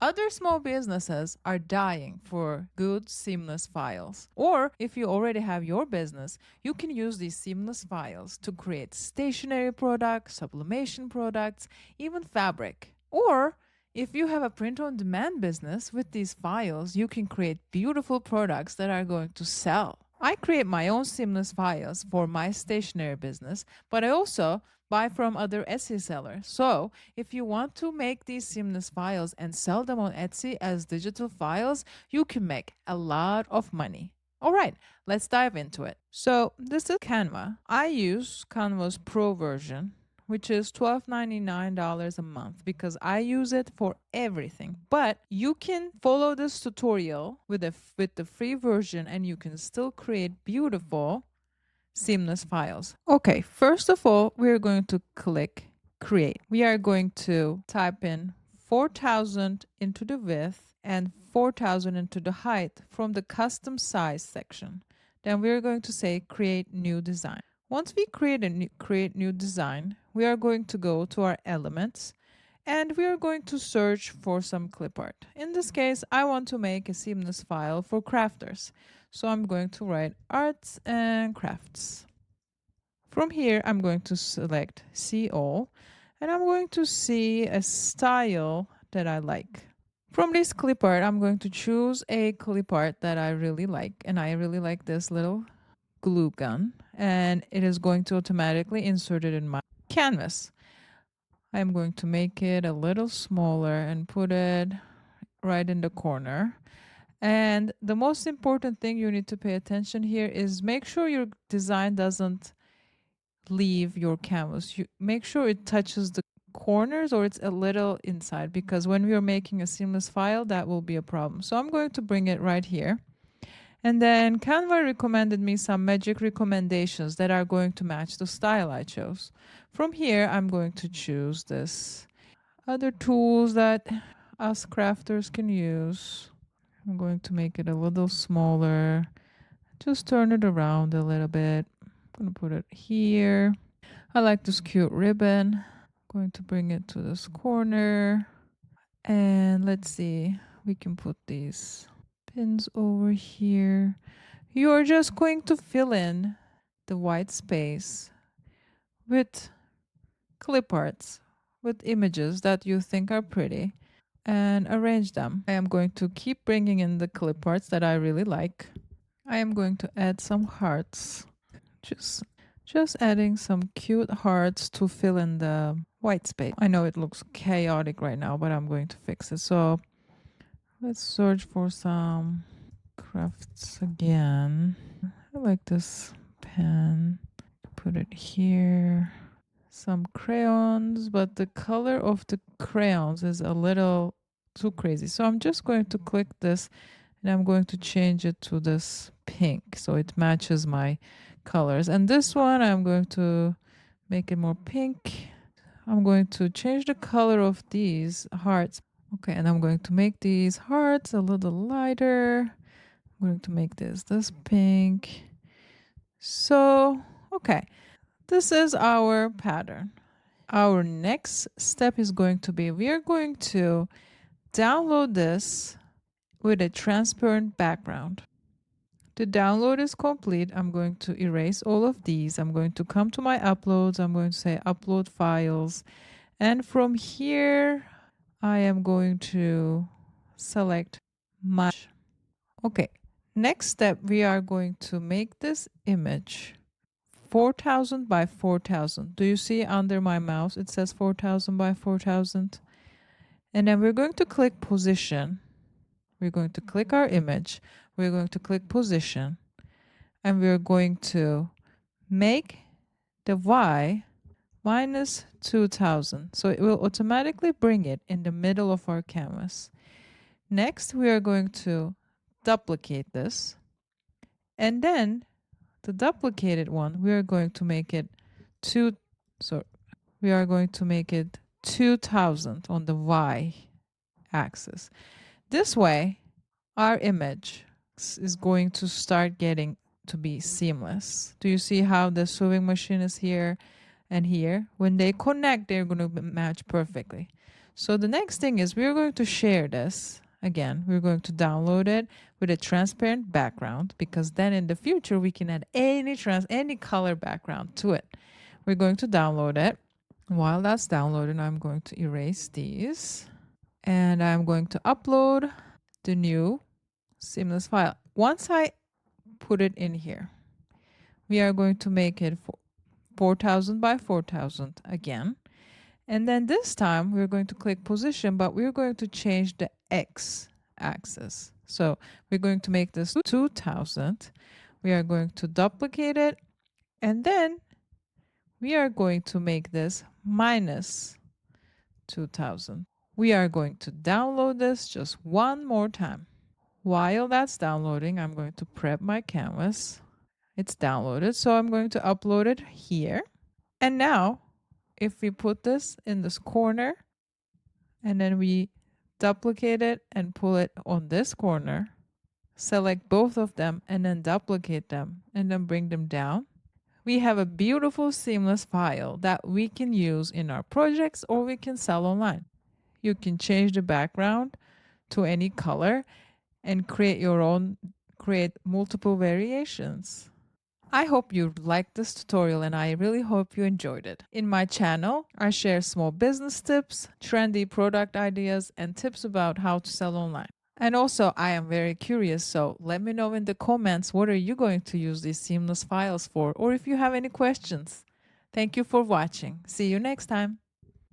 Other small businesses are dying for good seamless files. Or if you already have your business, you can use these seamless files to create stationery products, sublimation products, even fabric. Or if you have a print on demand business with these files, you can create beautiful products that are going to sell. I create my own seamless files for my stationery business, but I also buy from other Etsy sellers. So, if you want to make these seamless files and sell them on Etsy as digital files, you can make a lot of money. All right, let's dive into it. So, this is Canva. I use Canva's Pro version, which is $12.99 a month because I use it for everything. But you can follow this tutorial with the free version and you can still create beautiful seamless files. Okay, first of all, we're going to click create. We are going to type in 4000 into the width and 4000 into the height from the custom size section. Then we're going to say create new design. Once we create new design, we are going to go to our elements and we are going to search for some clip art. In this case, I want to make a seamless file for crafters. So I'm going to write arts and crafts. From here, I'm going to select see all and I'm going to see a style that I like. From this clip art, I'm going to choose a clip art that I really like. And I really like this little glue gun and it is going to automatically insert it in my canvas. I'm going to make it a little smaller and put it right in the corner. And the most important thing you need to pay attention here is make sure your design doesn't leave your canvas. You make sure it touches the corners or it's a little inside because when we are making a seamless file, that will be a problem. So I'm going to bring it right here. And then Canva recommended me some magic recommendations that are going to match the style I chose. From here, I'm going to choose this other tools that us crafters can use. I'm going to make it a little smaller. Just turn it around a little bit. I'm going to put it here. I like this cute ribbon. I'm going to bring it to this corner. And let's see, we can put these pins over here. You are just going to fill in the white space with clip arts, with images that you think are pretty and arrange them. I am going to keep bringing in the clip arts that I really like. I am going to add some hearts. Just adding some cute hearts to fill in the white space. I know it looks chaotic right now, but I'm going to fix it. So let's search for some crafts again. I like this pen. Put it here. Some crayons, but the color of the crayons is a little too crazy. So I'm just going to click this and I'm going to change it to this pink so it matches my colors. And this one, I'm going to make it more pink. I'm going to change the color of these hearts. Okay, and I'm going to make these hearts a little lighter. I'm going to make this pink. So, okay, this is our pattern. Our next step is going to be, we are going to download this with a transparent background. The download is complete. I'm going to erase all of these. I'm going to come to my uploads. I'm going to say upload files. And from here, I am going to select my. Okay, next step, we are going to make this image 4000 by 4000. Do you see under my mouse? It says 4000 by 4000. And then we're going to click position. We're going to click our image. We're going to click position. And we're going to make the Y minus 2000. So it will automatically bring it in the middle of our canvas. Next, we are going to duplicate this. And then the duplicated one, we are going to make it we are going to make it 2000 on the Y axis. This way, our image is going to start getting to be seamless. Do you see how the sewing machine is here and here? When they connect, they're going to match perfectly. So the next thing is we're going to share this. Again, we're going to download it with a transparent background because then in the future we can add any color background to it. We're going to download it. While that's downloading, I'm going to erase these and I'm going to upload the new seamless file. Once I put it in here, we are going to make it 4000 by 4000 again. And then this time we're going to click position, but we're going to change the X axis. So we're going to make this 2000. We are going to duplicate it. And then we are going to make this minus 2000. We are going to download this just one more time. While that's downloading, I'm going to prep my canvas. It's downloaded, so I'm going to upload it here. And now, if we put this in this corner, and then we duplicate it and pull it on this corner, select both of them and then duplicate them and then bring them down, we have a beautiful seamless file that we can use in our projects or we can sell online. You can change the background to any color and create multiple variations. I hope you liked this tutorial and I really hope you enjoyed it. In my channel, I share small business tips, trendy product ideas, and tips about how to sell online. And also, I am very curious, so let me know in the comments what are you going to use these seamless files for, or if you have any questions. Thank you for watching. See you next time.